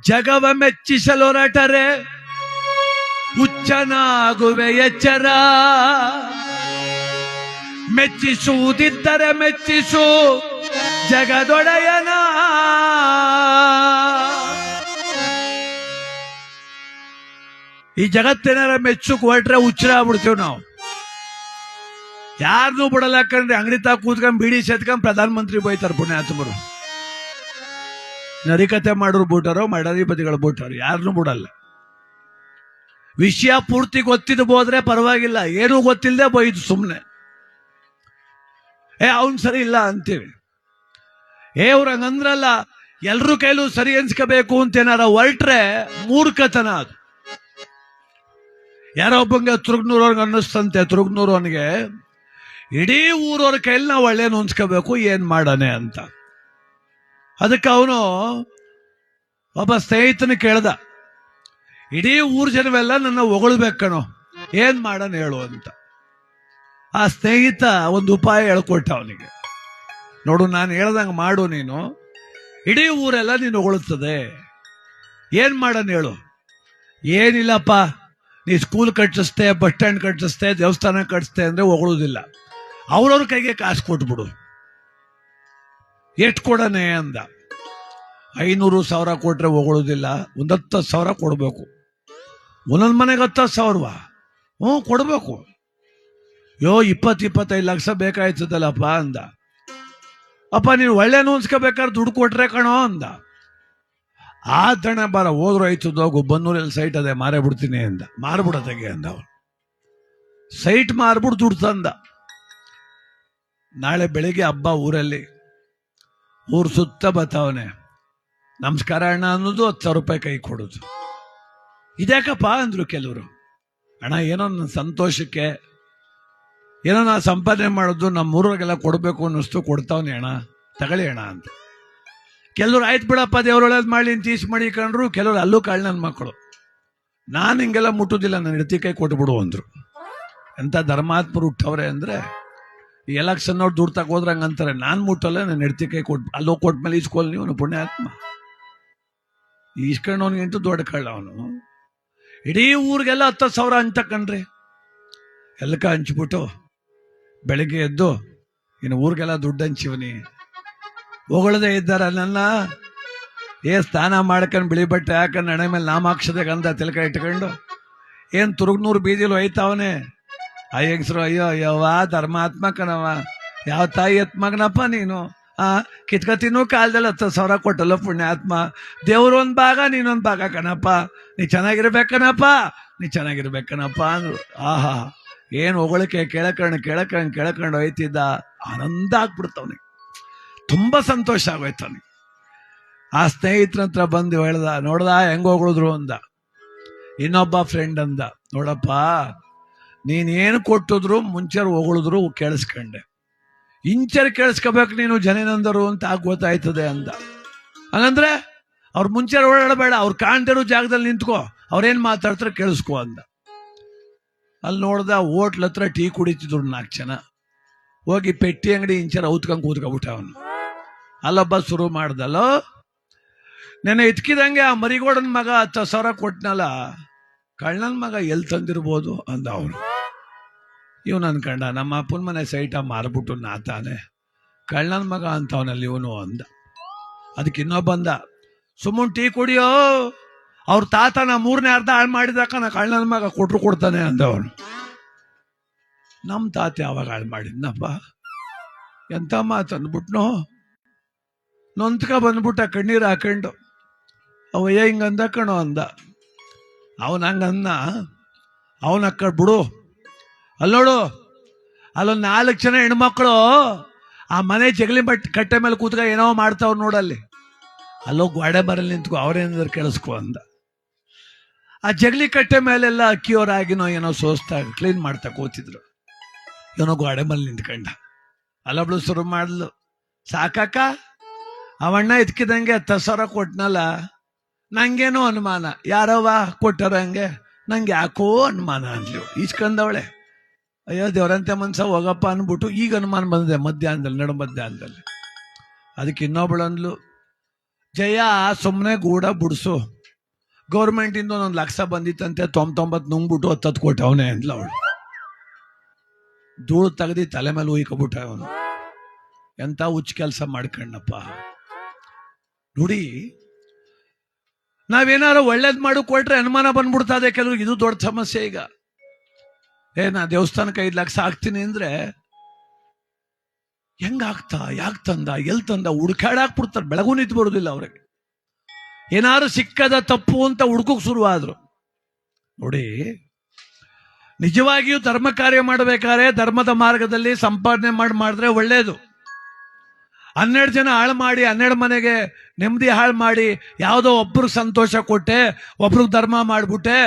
ಜಗವ ಮೆಚ್ಚಿಸಲೊರಟರೆ ಹುಚ್ಚನಾಗುವೆ ಎಚ್ಚರ. ಮೆಚ್ಚಿಸುವುದಿದ್ದರೆ ಮೆಚ್ಚಿಸು ಜಗದೊಡೆಯನ. ಈ ಜಗತ್ತೇನಾರ ಮೆಚ್ಚುಕ್ ಹೊರಟ್ರೆ ಹುಚ್ಚರ ಆಗ್ಬಿಡ್ತೀವಿ ನಾವು. ಯಾರನ್ನೂ ಬಿಡಲ್ಲ. ಯಾಕಂದ್ರೆ ಅಂಗಡಿ ತಾ ಕೂತ್ಕೊಂಡ್ ಬೀಡಿ ಸೇತ್ಕೊಂಡ್ ಪ್ರಧಾನ ಮಂತ್ರಿ ಬೈತಾರ ಪುಣ್ಯಾತ್ಮರು. ನರಿಕತೆ ಮಾಡೋರು ಬೂಟಾರೋ, ಮಡಾಧಿಪತಿಗಳು ಬೂಟಾರೋ, ಯಾರನ್ನೂ ಬಿಡಲ್ಲ. ವಿಷಯ ಪೂರ್ತಿ ಗೊತ್ತಿದ್ದು ಹೋದ್ರೆ ಪರವಾಗಿಲ್ಲ, ಏನೂ ಗೊತ್ತಿಲ್ಲದೆ ಬೈದು ಸುಮ್ಮನೆ ಅವನ್ ಸರಿ ಇಲ್ಲ ಅಂತೀವಿ. ಅವ್ರು ಹಂಗಂದ್ರಲ್ಲ, ಎಲ್ರೂ ಕೈಲೂ ಸರಿ ಅನ್ಸ್ಕೋಬೇಕು ಅಂತ ಏನಾರ ಹೊರಟ್ರೆ ಮೂರ್ಖತನ ಅದು. ಯಾರೋ ಒಬ್ಬಂಗೆ ತುರುಗ್ನೂರವ್ರಿಗೆ ಅನ್ನಿಸ್ತಂತೆ, ತುರುಗ್ನೂರವನಿಗೆ ಇಡೀ ಊರವ್ರ ಕೈಲಿ ನಾವು ಒಳ್ಳೇನು ಅನ್ಸ್ಕೋಬೇಕು, ಏನ್ ಮಾಡಾನೆ ಅಂತ. ಅದಕ್ಕೆ ಅವನು ಒಬ್ಬ ಸ್ನೇಹಿತನ ಕೇಳ್ದ, ಇಡೀ ಊರ್ ಜನವೆಲ್ಲ ನನ್ನ ಹೊಗಳ್ಬೇಕು ಕಣೋ, ಏನ್ ಮಾಡಣ ಹೇಳು ಅಂತ. ಆ ಸ್ನೇಹಿತ ಒಂದು ಉಪಾಯ ಹೇಳ್ಕೊಟ್ಟ ಅವನಿಗೆ. ನೋಡು, ನಾನು ಹೇಳ್ದಂಗೆ ಮಾಡು, ನೀನು ಇಡೀ ಊರೆಲ್ಲ ನೀನು ಹೊಗಳುತ್ತದೆ. ಏನ್ ಮಾಡಣ ಹೇಳು. ಏನಿಲ್ಲಪ್ಪ, ನೀ ಸ್ಕೂಲ್ ಕಟ್ಟಿಸ್ತೆ, ಬಸ್ ಸ್ಟ್ಯಾಂಡ್ ಕಟ್ಟಿಸ್ತೆ, ದೇವಸ್ಥಾನ ಕಟ್ಟಿಸ್ತೆ ಅಂದ್ರೆ ಹೊಗಳುದಿಲ್ಲ. ಅವ್ರವ್ರ ಕೈಗೆ ಕಾಸು ಕೊಟ್ಬಿಡು. ಎಷ್ಟು ಕೊಡನೆ ಅಂದ. 500,000 ಕೊಟ್ರೆ ಹೊಗಳುದಿಲ್ಲ, 10,000 ಕೊಡ್ಬೇಕು. ಒಂದೊಂದು ಮನೆಗೆ 10,000. ಕೊಡ್ಬೇಕು. 20-25 ಲಕ್ಷ ಬೇಕಾಯ್ತದಲ್ಲಪ್ಪ ಅಂದ. ಅಪ್ಪ ನೀನು ಒಳ್ಳೆನೂ ಅನ್ಸ್ಕೋಬೇಕಾದ್ರೆ ದುಡ್ಡು ಕೊಟ್ರೆ ಕಣೋ ಅಂದ. ಆ ದಣ ಬಾರ ಹೋದ್ರು ಆಯ್ತದ, ಬನ್ನೂರಲ್ಲಿ ಸೈಟ್ ಅದೇ ಮಾರೇ ಬಿಡ್ತೀನಿ ಅಂದ. ಮಾರ್ಬಿಡತೆಗೆ ಅಂದ ಅವನು. ಸೈಟ್ ಮಾರ್ಬಿಟ್ಟು ದುಡ್ಡು ತಂದ. ನಾಳೆ ಬೆಳಿಗ್ಗೆ ಹಬ್ಬ ಊರಲ್ಲಿ. ಊರು ಸುತ್ತ ಬತ್ತವನೆ. ನಮಸ್ಕಾರ ಅಣ್ಣ ಅನ್ನೋದು, 10,000 ರೂಪಾಯಿ ಕೈ ಕೊಡೋದು. ಇದ್ಯಾಕಪ್ಪ ಅಂದ್ರು ಕೆಲವರು. ಅಣ್ಣ ಏನೋ ನನ್ನ ಸಂತೋಷಕ್ಕೆ, ಏನೋ ನಾ ಸಂಪಾದನೆ ಮಾಡೋದು ನಮ್ಮ ಊರಿಗೆಲ್ಲ ಕೊಡಬೇಕು ಅನ್ನಿಸ್ತು, ಕೊಡ್ತಾವನೆ ಅಣ್ಣ, ತಗೊಳ್ಳಿ ಅಣ್ಣ ಅಂತ. ಕೆಲವ್ರು ಆಯ್ತು ಬಿಡಪ್ಪ ದೇವ್ರೊಳದ್ ಮಾಡಿ ತೀಸ್ ಮಾಡಿಕೊಂಡ್ರು. ಕೆಲವ್ರು ಅಲ್ಲೂ ಕಾಳು ನನ್ನ ಮಕ್ಕಳು. ನಾನು ಹಿಂಗೆಲ್ಲ ಮುಟ್ಟುದಿಲ್ಲ, ನನ್ನ ಹೆಂಡತಿ ಕೈ ಕೊಟ್ಬಿಡು ಅಂದ್ರು. ಎಂತ ಧರ್ಮಾತ್ಮರು ಹುಟ್ಟವ್ರೆ ಅಂದ್ರೆ, ಈ ಎಲೆಕ್ಷನ್ ಅವ್ರು ದುಡ್ಡು ತಗೋದ್ರೆ ಹಂಗಂತಾರೆ. ನಾನು ಮುಟ್ಟಲ್ಲ, ನನ್ನ ಹೆಂಡತಿ ಕೈ ಕೊಟ್ಟು ಅಲ್ಲೋ ಕೊಟ್ಮೇಲೆ ಈಸ್ಕೊಲ್ ನೀವು ಪುಣ್ಯಾತ್ಮ. ಈಸ್ಕೊಂಡವನಿಗಂತೂ ದೊಡ್ಡ ಕಳ್ಳ ಅವನು. ಇಡೀ ಊರಿಗೆಲ್ಲ 10,000 ಹಂಚಕಂಡ್ರಿ. ಎಲ್ಲಕ ಹಂಚ್ಬಿಟ್ಟು ಬೆಳಿಗ್ಗೆ ಎದ್ದು ಇನ್ನು ಊರಿಗೆಲ್ಲ ದುಡ್ಡು ಹಂಚಿವನಿ. ಹೊಗಳದೆ ಇದ್ದಾರ ನನ್ನ. ಸ್ನಾನ ಮಾಡ್ಕೊಂಡು ಬಿಳಿ ಬಟ್ಟೆ ಹಾಕೊಂಡು ಹಣೆ ಮೇಲೆ ನಾಮಾಕ್ಷತೆ ಗಂಧ ತಿಲಕ ಇಟ್ಕೊಂಡು ಏನ್ ತುರುಗ್ನೂರು ಬೀದಿಲು ಹೋಯ್ತಾವನೆ. ಆ ಹೆಂಗಸರು, ಅಯ್ಯೋ ಅಯ್ಯವ್ವ ಧರ್ಮಾತ್ಮಕನವ, ಯಾವ ತಾಯಿ ಮಗನಪ್ಪ ನೀನು. ಕಿತ್ಕತಿನೂ ಕಾಲದಲ್ಲಿ 10,000 ಕೊಟ್ಟಲ್ಲ ಪುಣ್ಯಾತ್ಮ. ದೇವ್ರು ಒಂದ್ ಭಾಗ, ನೀನೊಂದ್ ಭಾಗ ಕಣಪ್ಪ. ನೀ ಚೆನ್ನಾಗಿರ್ಬೇಕನಪ್ಪ, ನೀ ಚೆನ್ನಾಗಿರ್ಬೇಕನಪ್ಪ ಅಂದ್ರು. ಆಹಾ, ಏನ್ ಹೊಗಳಿಕೆ. ಕೇಳಕೊಂಡು ಹೋಯ್ತಿದ್ದ. ಆನಂದ ಆಗ್ಬಿಡ್ತವನಿಗೆ, ತುಂಬಾ ಸಂತೋಷ ಆಗೋಯ್ತವನಿಗೆ. ಆ ಸ್ನೇಹಿತರ ಹತ್ರ ಬಂದು ಹೇಳ್ದ, ನೋಡ್ದ ಹೆಂಗ್ ಹೊಗಳಿದ್ರು ಅಂದ. ಇನ್ನೊಬ್ಬ ಫ್ರೆಂಡ್ ಅಂದ, ನೋಡಪ್ಪ ನೀನೇನು ಕೊಟ್ಟಿದ್ರು ಮುಂಚೆರು ಹೊಗಳಿದ್ರು ಕೇಳಿಸ್ಕೊಂಡೆ, ಇಂಚರ್ ಕೇಳಿಸ್ಕೋಬೇಕು ನೀನು ಜನೇನಂದರು ಅಂತ ಗೊತ್ತಾಯ್ತದೆ ಅಂದ. ಹಂಗಂದ್ರೆ ಅವ್ರ ಮುಂಚೆ ಓಡಾಡಬೇಡ, ಅವ್ರು ಕಾಣ್ತಿರೋ ಜಾಗದಲ್ಲಿ ನಿಂತ್ಕೋ, ಅವ್ರೇನ್ ಮಾತಾಡ್ತಾರೆ ಕೇಳಿಸ್ಕೊ ಅಂದ. ಅಲ್ಲಿ ನೋಡ್ದ, ಹೋಟ್ಲ್ ಹತ್ರ ಟೀ ಕುಡಿತಿದ್ರು 4 ಜನ. ಹೋಗಿ ಪೆಟ್ಟಿ ಅಂಗಡಿ ಇಂಚರ್ ಔತ್ಕೊಂಡ್ ಕೂತ್ಕೊಬಿಟ್ಟ ಅವನು. ಅಲ್ಲೊಬ್ಬ ಶುರು ಮಾಡ್ದಲ್ಲೋ, ನೆನೆ ಇತ್ಕಿದಂಗೆ ಆ ಮರಿಗೋಡನ್ ಮಗ 10,000 ಕೊಟ್ನಲ್ಲ, ಕಳ್ಳನ್ ಮಗ ಎಲ್ಲಿ ತಂದಿರ್ಬೋದು ಅಂದ ಅವನು. ಇವನು ಅನ್ಕಂಡ, ನಮ್ಮ ಅಪ್ಪನ ಮನೆ ಸೈಟ ಮಾರ್ಬಿಟ್ಟು ನಾ ತಾನೆ ಕಳ್ಳನ ಮಗ ಅಂತವನಲ್ಲಿ ಇವನು ಅಂದ. ಅದಕ್ಕೆ ಇನ್ನೊಬ್ಬ ಬಂದ, ಸುಮ್ಮನೆ ಟೀ ಕುಡಿಯೋ, ಅವ್ರ ತಾತ ನಾ 3ನೇ ಅರ್ಧ ಹಾಳು ಮಾಡಿದಾಕ ನಾ ಕಳ್ಳನ ಮಗ ಕೊಡ್ತಾನೆ ಅಂದವನು. ನಮ್ಮ ತಾತ ಯಾವಾಗ ಹಾಳು ಮಾಡಿದ್ನಪ್ಪ, ಎಂತ ಮಾತು ಅಂದ್ಬಿಟ್ನೋ. ನೊಂದ್ಕ ಬಂದ್ಬಿಟ್ಟ ಕಣ್ಣೀರು ಹಾಕೊಂಡು. ಅವಯ್ಯ ಹಿಂಗಂದ ಕಣೋ ಅಂದ. ಅವನ ಹಂಗನ್ನ, ಅವನ ಅಕ್ಕ ಬಿಡು. ಅಲ್ಲೋಡು, ಅಲ್ಲೊಂದು 4 ಜನ ಹೆಣ್ಮಕ್ಳು ಆ ಮನೆ ಜಗಲಿ ಕಟ್ಟೆ ಮೇಲೆ ಕೂತ್ಕ ಏನೋ ಮಾಡ್ತಾವ್ರು ನೋಡಲ್ಲಿ. ಅಲ್ಲೋಗಿ ಗೋಡೆ ಮರಲ್ಲಿ ನಿಂತ್ಕೊ, ಅವ್ರೇನಾದ್ರು ಕೇಳಿಸ್ಕೊ ಅಂದ. ಆ ಜಗಲಿ ಕಟ್ಟೆ ಮೇಲೆಲ್ಲ ಅಕ್ಕಿಯವರಾಗಿನೋ ಏನೋ ಸೋಸ್ತಾ ಕ್ಲೀನ್ ಮಾಡ್ತಾ ಕೂತಿದ್ರು. ಏನೋ ಗೋಡೆ ಮೇಲೆ ನಿಂತ್ಕೊಂಡ. ಅಲ್ಲೊಬ್ಳು ಶುರು ಮಾಡ್ಲು, ಸಾಕಾಕ ಅವಣ್ಣ ಇದ್ಕಿದಂಗೆ 10,000 ಕೊಟ್ನಲ್ಲ, ನಂಗೇನೋ ಅನುಮಾನ, ಯಾರವ ಕೊಟ್ಟಾರ ಹಂಗೆ, ನಂಗೆ ಯಾಕೋ ಅನುಮಾನ ಅಂದ್ಲು. ಈಸ್ಕೊಂಡವಳೆ. ಅಯ್ಯೋ ದೇವರಂತೆ ಮನ್ಸ ಹೋಗಪ್ಪ ಅಂದ್ಬಿಟ್ಟು ಈಗ ಅನುಮಾನ ಬಂದಿದೆ ಮಧ್ಯಾಹ್ನದಲ್ಲಿ, ನಡು ಮಧ್ಯಾಹ್ನದಲ್ಲಿ. ಅದಕ್ಕೆ ಇನ್ನೊಬ್ಳು ಅಂದ್ಲು, ಜಯ ಸುಮ್ಮನೆ ಗೂಡ ಬುಡ್ಸು, ಗೌರ್ಮೆಂಟ್ ಇಂದ 1,00,000 ಬಂದಿತ್ತಂತೆ, 99 ನುಂಗ್ಬಿಟ್ಟು 10 ಕೊಟ್ಟೆ ಅವನೇ ಅಂದ್ಲ ಅವಳು. ಧೂಳು ತೆಗ್ದಿ ತಲೆ ಮೇಲೆ ಉಯ್ಕೊಬಿಟ್ಟ ಅವನು. ಎಂತ ಹುಚ್ಚ ಕೆಲಸ ಮಾಡ್ಕಣ್ಣಪ್ಪ. ನೋಡಿ, ನಾವೇನಾರು ಒಳ್ಳೇದ್ ಮಾಡು ಕೊಟ್ರೆ ಅನುಮಾನ ಬಂದ್ಬಿಡ್ತದೆ ಕೆಲವ್ರಿಗೆ. ಇದು ದೊಡ್ಡ ಸಮಸ್ಯೆ ಈಗ. ನಾ ದೇವಸ್ಥಾನಕ್ಕೆ 5 ಲಕ್ಷ ಹಾಕ್ತೀನಿ ಅಂದ್ರೆ ಹೆಂಗಾಗ್ತಾ, ಯಾಕೆ ತಂದ, ಎಲ್ ತಂದ ಹುಡ್ಕಾಡಾಕ್ಬಿಡ್ತಾರೆ. ಬೆಳಗು ನಿಂತು ಬರುದಿಲ್ಲ ಅವ್ರಿಗೆ. ಏನಾರು ಸಿಕ್ಕದ ತಪ್ಪು ಅಂತ ಹುಡ್ಕೋಕ್ ಶುರುವಾದ್ರು. ನೋಡಿ, ನಿಜವಾಗಿಯೂ ಧರ್ಮ ಕಾರ್ಯ ಮಾಡಬೇಕಾದ್ರೆ ಧರ್ಮದ ಮಾರ್ಗದಲ್ಲಿ ಸಂಪಾದನೆ ಮಾಡಿದ್ರೆ ಒಳ್ಳೇದು. 12 ಜನ ಹಾಳು ಮಾಡಿ, 12 ಮನೆಗೆ ನೆಮ್ಮದಿ ಹಾಳು ಮಾಡಿ, ಯಾವುದೋ ಒಬ್ರಿಗೆ ಸಂತೋಷ ಕೊಟ್ಟೆ, ಒಬ್ರಿಗೆ ಧರ್ಮ ಮಾಡ್ಬಿಟ್ಟೆ,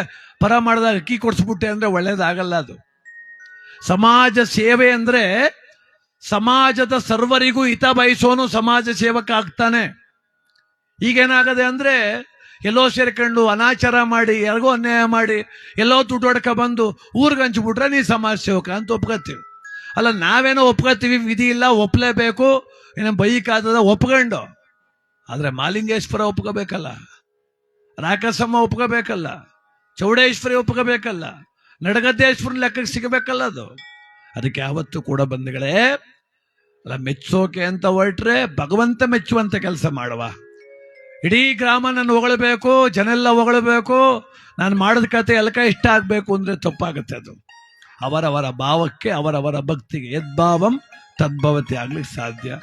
ಪರ ಮಾಡಿದಾಗ ಅಕ್ಕಿ ಕೊಡಿಸ್ಬಿಟ್ಟೆ ಅಂದ್ರೆ ಒಳ್ಳೇದಾಗಲ್ಲ ಅದು. ಸಮಾಜ ಸೇವೆ ಅಂದ್ರೆ ಸಮಾಜದ ಸರ್ವರಿಗೂ ಹಿತ ಬಯಸೋನು ಸಮಾಜ ಸೇವಕ ಆಗ್ತಾನೆ. ಈಗೇನಾಗದೆ ಅಂದ್ರೆ ಎಲ್ಲೋ ಸೇರ್ಕೊಂಡು ಅನಾಚಾರ ಮಾಡಿ, ಯಾರಿಗೋ ಅನ್ಯಾಯ ಮಾಡಿ, ಎಲ್ಲೋ ದುಡ್ಡು ಹೊಡ್ಕ ಬಂದು ಊರಿಗೆ ಹಂಚ್ಬಿಟ್ರೆ ನೀ ಸಮಾಜ ಸೇವಕ ಅಂತ ಒಪ್ಕೋತೀವಿ. ಅಲ್ಲ, ನಾವೇನೋ ಒಪ್ಕೋತೀವಿ, ವಿಧಿ ಇಲ್ಲ, ಒಪ್ಲೇಬೇಕು, ಏನೋ ಬೈಕಾದದ ಒಪ್ಕೊಂಡು. ಆದ್ರೆ ಮಾಲಿಂಗೇಶ್ವರ ಒಪ್ಕೋಬೇಕಲ್ಲ, ರಾಕಸಮ್ಮ ಒಪ್ಕೋಬೇಕಲ್ಲ, ಚೌಡೇಶ್ವರಿ ಒಪ್ಕೋಬೇಕಲ್ಲ, ನಡಗದ್ದೇಶ್ವರ ಲೆಕ್ಕಕ್ಕೆ ಸಿಗಬೇಕಲ್ಲ ಅದು. ಅದಕ್ಕೆ ಯಾವತ್ತೂ ಕೂಡ ಬಂಧುಗಳೇ, ಅಲ್ಲ, ಮೆಚ್ಚೋಕೆ ಅಂತ ಹೊರಟ್ರೆ ಭಗವಂತ ಮೆಚ್ಚುವಂತ ಕೆಲಸ ಮಾಡುವ. ಇಡೀ ಗ್ರಾಮ ನನ್ನ ಹೊಗಳಬೇಕು, ಜನ ಎಲ್ಲ ಹೊಗಳಬೇಕು, ನಾನು ಮಾಡಿದ ಕತೆ ಎಲ್ಲಕ ಇಷ್ಟ ಆಗ್ಬೇಕು ಅಂದ್ರೆ ತಪ್ಪಾಗುತ್ತೆ. ಅದು ಅವರವರ ಭಾವಕ್ಕೆ, ಅವರವರ ಭಕ್ತಿಗೆ ಯದ್ಭಾವಂ ತದ್ಭವತಿ ಆಗ್ಲಿಕ್ಕೆ ಸಾಧ್ಯ.